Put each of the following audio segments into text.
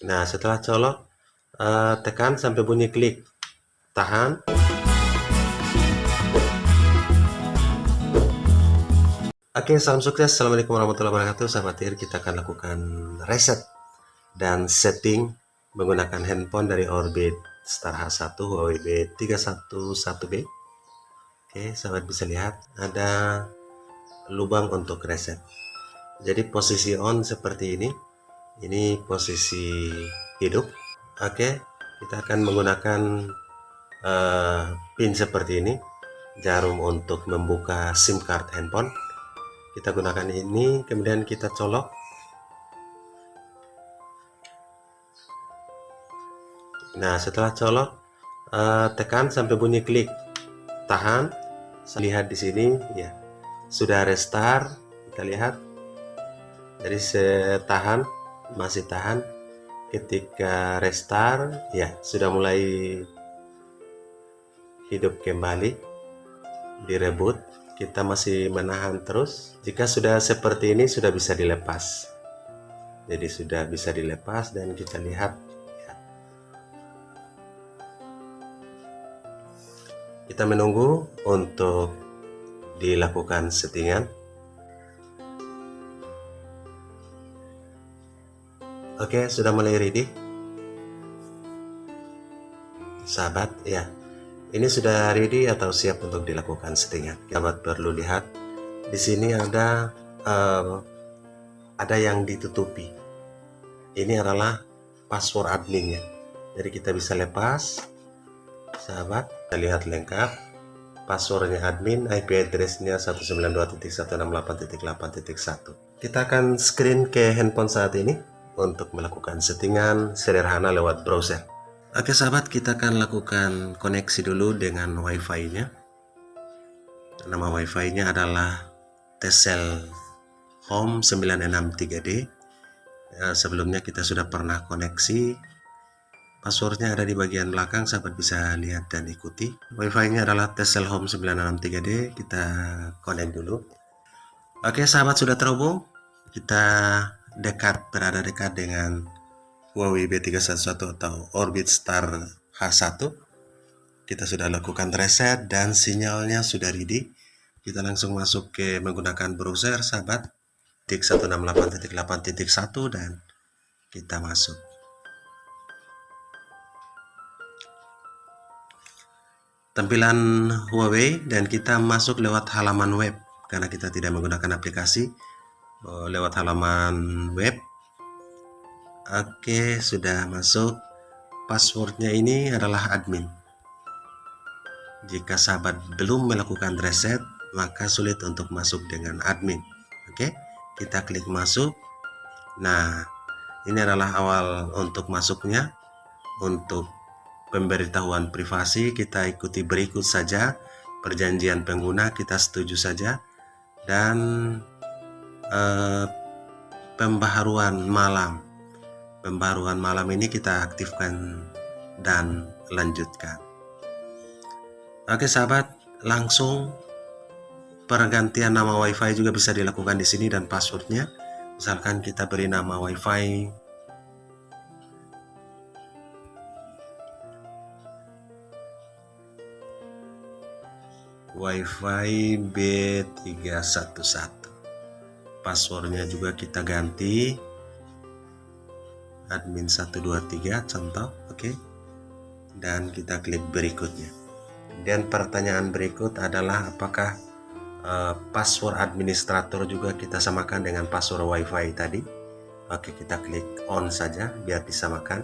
Nah, setelah colok, tekan sampai bunyi klik. Tahan. Oke, salam sukses. Assalamualaikum warahmatullahi wabarakatuh. Sahabat TIR, kita akan lakukan reset dan setting menggunakan handphone dari Orbit Star H1 Huawei B311B. Oke, sahabat bisa lihat ada lubang untuk reset. Jadi posisi on seperti ini. Ini posisi hidup. Oke, kita akan menggunakan pin seperti ini, jarum untuk membuka SIM card handphone. Kita gunakan ini, kemudian kita colok. Nah, setelah colok, tekan sampai bunyi klik. Tahan. Lihat di sini, ya sudah restart. Kita lihat. Jadi tahan, masih tahan. Ketika restart, ya sudah mulai hidup kembali, direbut. Kita masih menahan terus. Jika sudah seperti ini, sudah bisa dilepas. Jadi sudah bisa dilepas dan kita lihat. Ya. Kita menunggu untuk dilakukan settingan. Oke, sudah mulai ready. Sahabat, ya. Ini sudah ready atau siap untuk dilakukan settingan. Sahabat perlu lihat di sini ada yang ditutupi. Ini adalah password adminnya. Jadi kita bisa lepas. Sahabat, kita lihat lengkap. Passwordnya admin, IP address-nya 192.168.8.1. Kita akan screen ke handphone saat ini untuk melakukan settingan sederhana lewat browser. Oke sahabat, kita akan lakukan koneksi dulu dengan wifi-nya. Nama wifi-nya adalah Telcel Home 963D. Sebelumnya kita sudah pernah koneksi. Passwordnya ada di bagian belakang, sahabat bisa lihat dan ikuti. Wifi-nya adalah Telcel Home 963D. Kita connect dulu. Oke sahabat, sudah terhubung. Kita berada dekat dengan Huawei B311 atau Orbit Star H1. Kita sudah lakukan reset dan sinyalnya sudah ready. Kita langsung masuk ke menggunakan browser sahabat, 168.8.1 dan kita masuk. Tampilan Huawei dan kita masuk lewat halaman web karena kita tidak menggunakan aplikasi. Lewat halaman web. Oke, sudah masuk. Passwordnya ini adalah admin. Jika sahabat belum melakukan reset, maka sulit untuk masuk dengan admin. Oke, kita klik masuk. Nah, ini adalah awal untuk masuknya. Untuk pemberitahuan privasi, kita ikuti berikut saja. Perjanjian pengguna, kita setuju saja. Dan pembaharuan malam. Pembaharuan malam ini kita aktifkan dan lanjutkan. Oke sahabat, langsung pergantian nama wifi juga bisa dilakukan di sini dan passwordnya. Misalkan kita beri nama wifi B311. Passwordnya juga kita ganti admin 123 contoh. Oke. Dan kita klik berikutnya. Dan pertanyaan berikut adalah apakah password administrator juga kita samakan dengan password wifi tadi. Oke, kita klik on saja biar disamakan.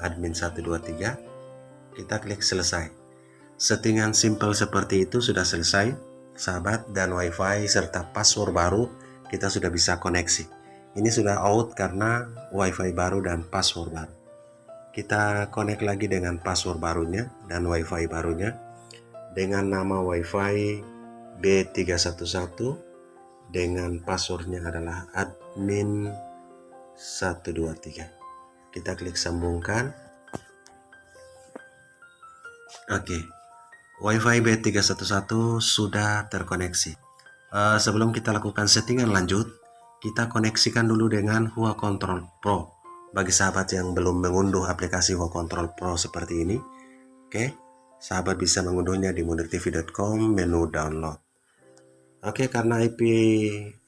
Admin 123. Kita klik selesai. Settingan simple seperti itu sudah selesai sahabat, dan wifi serta password baru kita sudah bisa koneksi. Ini sudah out karena wifi baru dan password baru. Kita connect lagi dengan password barunya dan wifi barunya dengan nama wifi B311 dengan passwordnya adalah admin 123. Kita klik sambungkan. Oke, wifi B311 sudah terkoneksi. Sebelum kita lakukan settingan lanjut, kita koneksikan dulu dengan Huawei Control Pro bagi sahabat yang belum mengunduh aplikasi Wow Control Pro seperti ini, oke, sahabat bisa mengunduhnya di munirtv.com, menu download. Oke, karena IP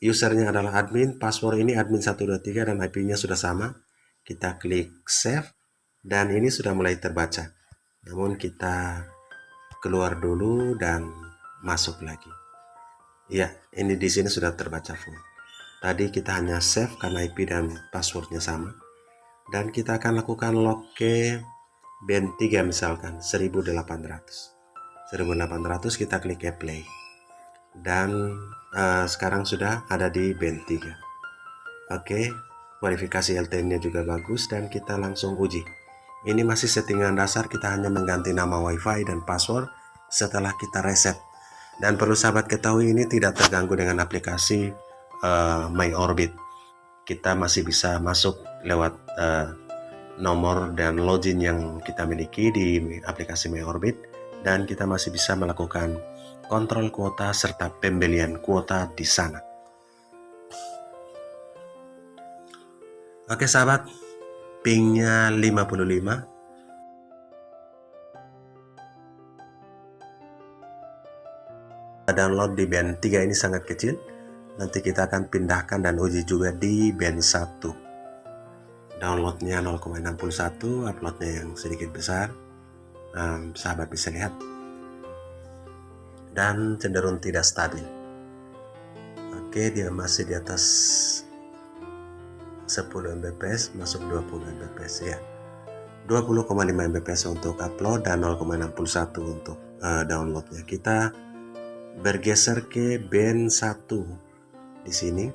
usernya adalah admin, password ini admin 123 dan IP-nya sudah sama. Kita klik save dan ini sudah mulai terbaca. Namun kita keluar dulu dan masuk lagi. Ya, ini di sini sudah terbaca full. Tadi kita hanya save karena IP dan passwordnya sama. Dan kita akan lakukan log ke band 3 misalkan 1800. 1800 kita klik play. Dan sekarang sudah ada di band 3. Oke, verifikasi LTE-nya juga bagus dan kita langsung uji. Ini masih settingan dasar, kita hanya mengganti nama WiFi dan password setelah kita reset. Dan perlu sahabat ketahui ini tidak terganggu dengan aplikasi MyOrbit. Kita masih bisa masuk lewat nomor dan login yang kita miliki di aplikasi MyOrbit, dan kita masih bisa melakukan kontrol kuota serta pembelian kuota di sana. Oke sahabat, pingnya 55. Download di band 3 ini sangat kecil. Nanti kita akan pindahkan dan uji juga di band 1. Downloadnya 0,61, uploadnya yang sedikit besar. Sahabat bisa lihat. Dan cenderung tidak stabil. Oke, dia masih di atas 10 Mbps, masuk 20 Mbps ya. 20,5 Mbps untuk upload dan 0,61 untuk downloadnya. Kita bergeser ke band 1 di sini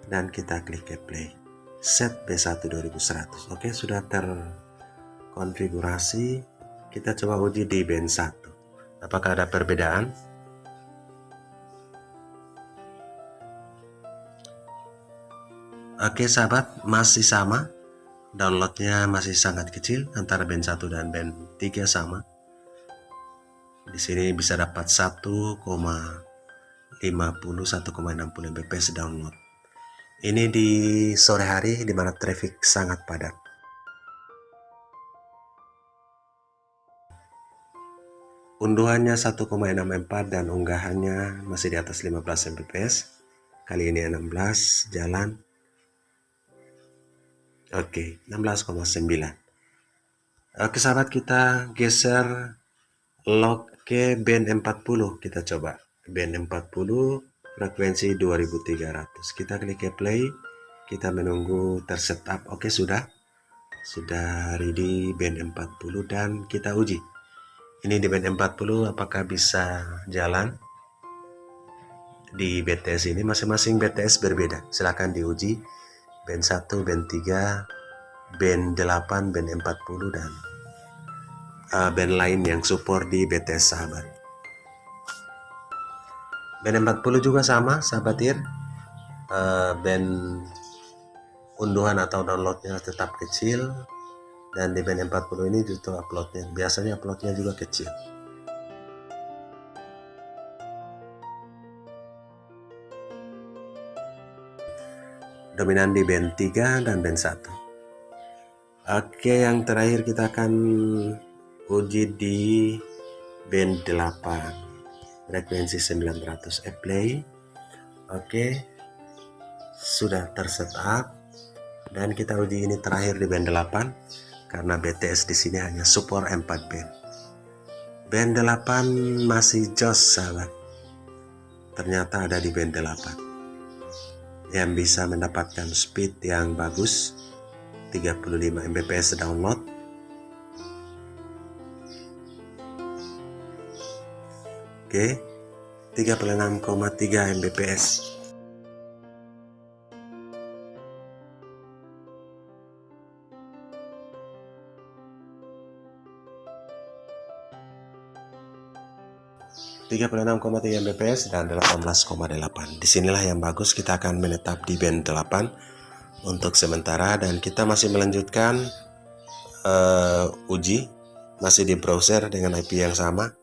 dan kita klik ke play. Set B1 2100. Oke, sudah terkonfigurasi. Kita coba uji di band 1. Apakah ada perbedaan? Oke sahabat, masih sama. Downloadnya masih sangat kecil antara band 1 dan band 3 sama. Di sini bisa dapat 1,50-1,60 Mbps download. Ini di sore hari di mana traffic sangat padat. Unduhannya 1,64 dan unggahannya masih di atas 15 Mbps. Kali ini 16 jalan. Oke, 16,9. Oke sahabat, kita geser log ke band 40. Kita coba band 40, frekuensi 2300. Kita klik ke play. Kita menunggu tersetup. Oke, sudah ready band 40 dan kita uji. Ini di band 40 apakah bisa jalan? Di BTS ini masing-masing BTS berbeda. Silahkan diuji. Band 1, band 3, band 8, band 40 dan band lain yang support di BTS sahabat. Band 40 juga sama sahabat IR. Band unduhan atau downloadnya tetap kecil, dan di band 40 ini justru uploadnya biasanya uploadnya juga kecil. Dominan di band 3 dan band 1. Oke, yang terakhir kita akan uji di band 8, frekuensi 900 play. Oke, sudah tersetup dan kita uji ini terakhir di band 8 karena BTS di sini hanya support 4 band. Band 8 masih jos sahabat. Ternyata ada di band 8 yang bisa mendapatkan speed yang bagus, 35 Mbps download. Oke, 36,3 Mbps. Mbps dan 18,8. Disinilah yang bagus, kita akan menetap di band 8 untuk sementara, dan kita masih melanjutkan uji masih di browser dengan IP yang sama.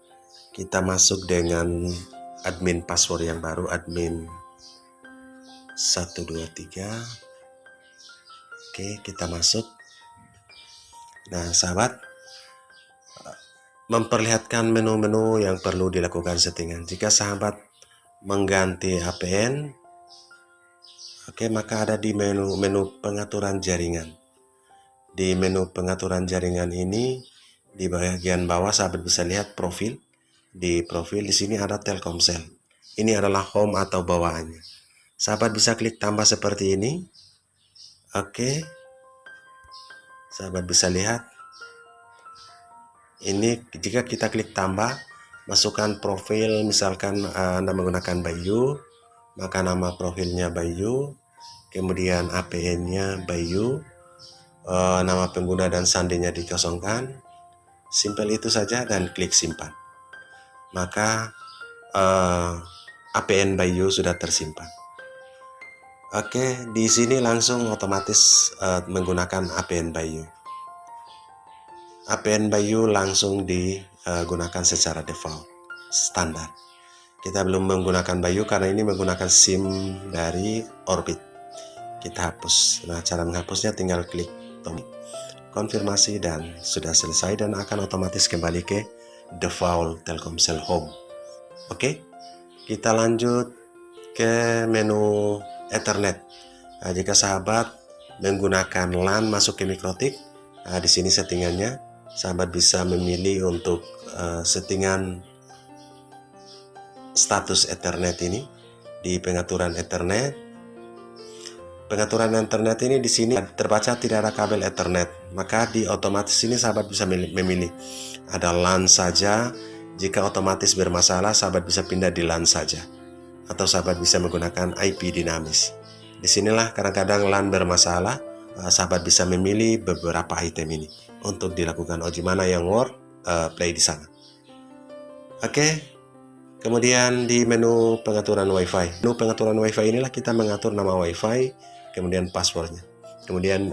Kita masuk dengan admin password yang baru, admin 123. Oke, kita masuk Nah, sahabat, memperlihatkan menu-menu yang perlu dilakukan settingan. Jika sahabat mengganti APN, oke, maka ada di menu pengaturan jaringan. Di menu pengaturan jaringan ini, di bagian bawah sahabat bisa lihat profil. Di profil di sini ada Telkomsel. Ini adalah home atau bawaannya. Sahabat bisa klik tambah seperti ini. Oke. Sahabat bisa lihat. Ini jika kita klik tambah, masukkan profil, misalkan Anda menggunakan Bayu, maka nama profilnya Bayu, kemudian APN-nya Bayu, nama pengguna dan sandinya dikosongkan. Simpel itu saja dan klik simpan. Maka APN Bayu sudah tersimpan. Oke, di sini langsung otomatis menggunakan APN Bayu. APN Bayu langsung digunakan secara default, standar. Kita belum menggunakan Bayu karena ini menggunakan SIM dari Orbit. Kita hapus. Nah, cara menghapusnya tinggal klik tombol konfirmasi dan sudah selesai dan akan otomatis kembali ke default Telkomsel Home. Oke, kita lanjut ke menu Ethernet. Nah, jika sahabat menggunakan LAN masuk ke Mikrotik, nah, di sini settingannya. Sahabat bisa memilih untuk settingan status Ethernet ini di pengaturan Ethernet. Pengaturan Ethernet ini di sini terbaca tidak ada kabel Ethernet, maka di otomatis ini sahabat bisa memilih ada LAN saja. Jika otomatis bermasalah, sahabat bisa pindah di LAN saja, atau sahabat bisa menggunakan IP dinamis. Disinilah kadang-kadang LAN bermasalah, sahabat bisa memilih beberapa item ini untuk dilakukan uji mana yang work, play di sana. Oke, kemudian di menu pengaturan WiFi. Menu pengaturan WiFi inilah kita mengatur nama WiFi, kemudian passwordnya, kemudian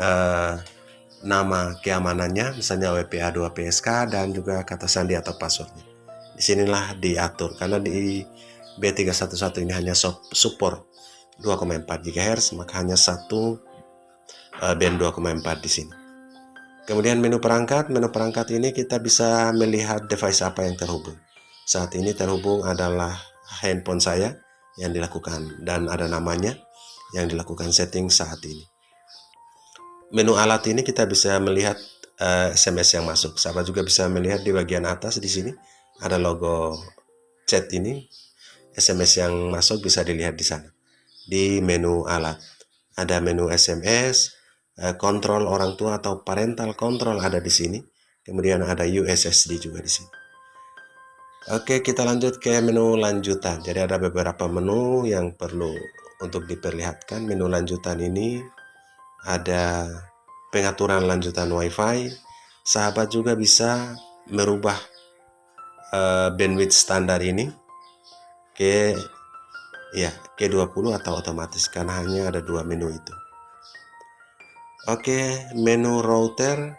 nama keamanannya, misalnya WPA2PSK, dan juga kata sandi atau passwordnya. Disinilah diatur karena di B311 ini hanya support 2,4 GHz, maka hanya satu band 2,4 di sini. Kemudian menu perangkat ini kita bisa melihat device apa yang terhubung. Saat ini terhubung adalah handphone saya yang dilakukan dan ada namanya yang dilakukan setting saat ini. Menu alat ini kita bisa melihat SMS yang masuk. Sahabat juga bisa melihat di bagian atas di sini ada logo chat ini. SMS yang masuk bisa dilihat di sana. Di menu alat ada menu SMS, kontrol orang tua atau parental control ada di sini. Kemudian ada USSD juga di sini. Oke, kita lanjut ke menu lanjutan. Jadi ada beberapa menu yang perlu untuk diperlihatkan. Menu lanjutan ini ada pengaturan lanjutan WiFi. Sahabat juga bisa merubah bandwidth standar ini ke 20 atau otomatis karena hanya ada dua menu itu. Oke, menu router,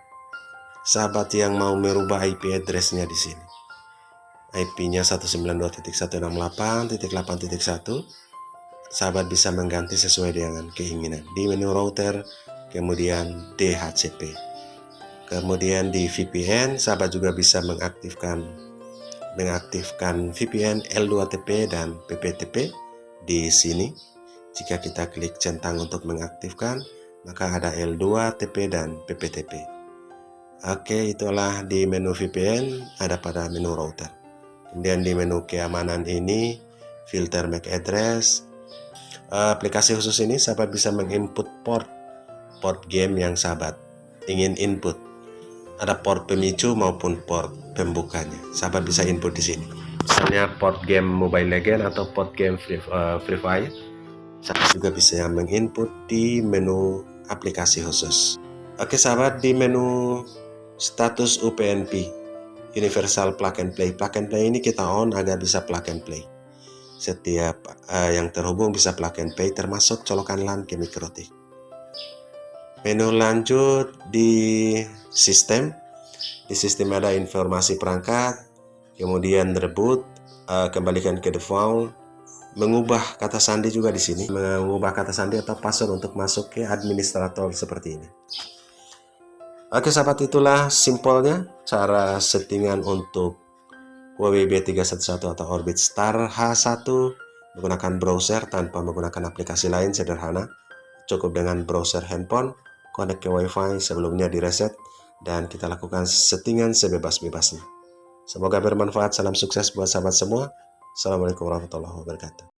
sahabat yang mau merubah IP address-nya di sini. IP-nya 192.168.8.1. Sahabat bisa mengganti sesuai dengan keinginan. Di menu router, kemudian DHCP. Kemudian di VPN, sahabat juga bisa mengaktifkan VPN L2TP dan PPTP di sini. Jika kita klik centang untuk mengaktifkan, maka ada L2TP dan PPTP. Oke, itulah di menu VPN, ada pada menu router. Kemudian di menu keamanan ini, filter MAC address. Aplikasi khusus ini sahabat bisa menginput port game yang sahabat ingin input. Ada port pemicu maupun port pembukanya. Sahabat bisa input di sini. Misalnya port game Mobile Legends atau port game Free Fire. Sahabat juga bisa menginput di menu aplikasi khusus. Oke sahabat, di menu status UPnP, Universal Plug and Play. Plug and Play ini kita on agar bisa plug and play. Setiap yang terhubung bisa plug and play, termasuk colokan LAN ke Mikrotik. Menu lanjut di sistem. Di sistem ada informasi perangkat, kemudian reboot, kembalikan ke default, mengubah kata sandi juga di sini, mengubah kata sandi atau password untuk masuk ke administrator seperti ini. Oke sahabat, itulah simpelnya cara settingan untuk WWB 311 atau Orbit Star H1 menggunakan browser tanpa menggunakan aplikasi lain. Sederhana, cukup dengan browser handphone, connect ke WiFi, sebelumnya direset, dan kita lakukan settingan sebebas-bebasnya. Semoga bermanfaat. Salam sukses buat sahabat semua. Assalamualaikum warahmatullahi wabarakatuh.